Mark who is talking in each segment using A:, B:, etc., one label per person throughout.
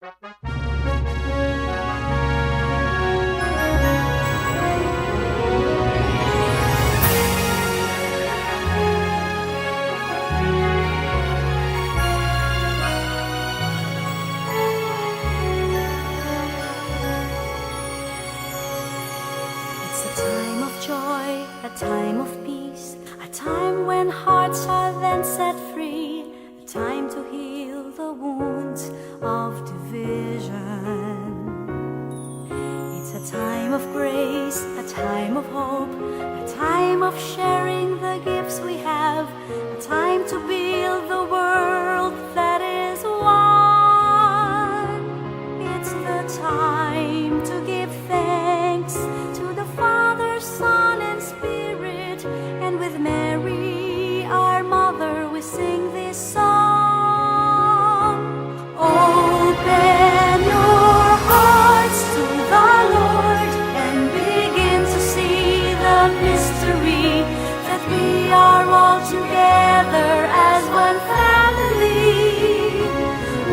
A: Time of joy, a time of peace, a time when hearts are then set free, a time to heal the wounds of division. It's a time of grace, a time of hope, a time of sharing the gifts we have, a time to build the world that is one. It's the time to give thanks to the Father, Son, and Spirit, and with Mary, our Mother, we sing this song. Open your hearts to the Lord and begin to see the mystery that we are all together as one family.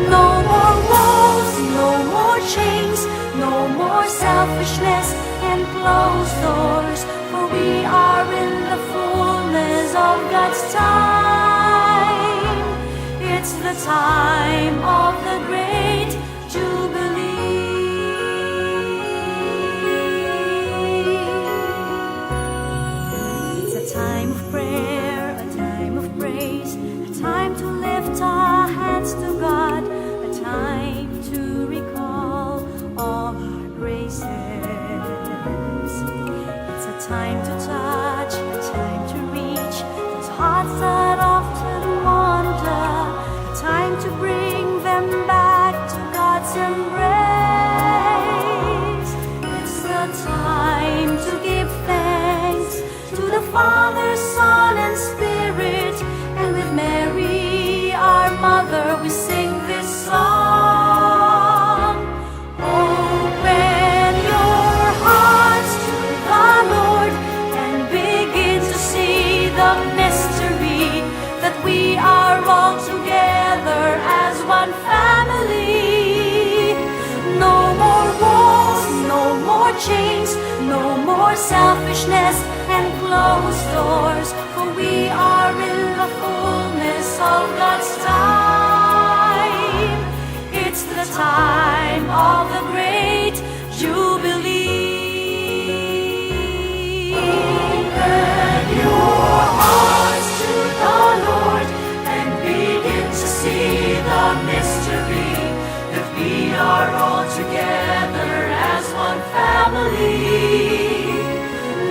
A: No more walls, no more chains, no more selfishness and closed doors, for we are in the fullness of God's time. It's the time of the great Jubilee. It's a time of prayer, a time of praise, a time to lift our hands to God, a time to recall all our graces. It's a time to touch, a time to reach those hearts that often wander, a time to bring them back to God's embrace. It's the time to give thanks to the Father, Son, and Spirit, and with Mary, our Mother, we sing this song. Open your hearts to the Lord and begin to see the mystery that we are all together as one family. No more walls, no more chains, no more selfishness and closed doors, for we are in the fullness of God's time. It's the time of the great Jubilee. Open your hearts to the Lord and begin to see the mystery that we are all together as one family.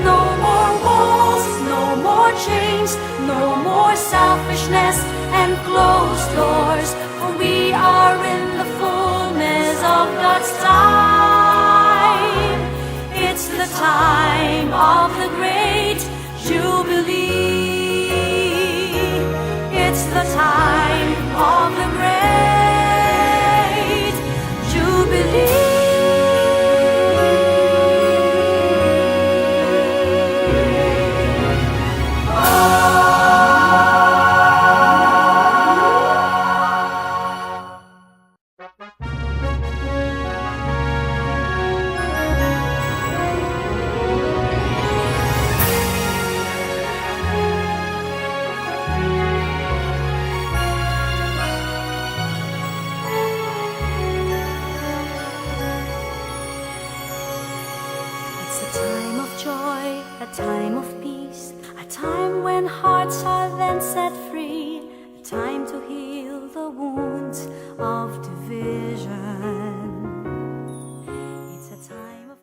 A: No more walls, no more chains, no more selfishness and closed doors, for we are in the fullness of God's time. It's the time of the great Jubilee. It's the time of the great Jubilee. A time of peace, a time when hearts are then set free, a time to heal the wounds of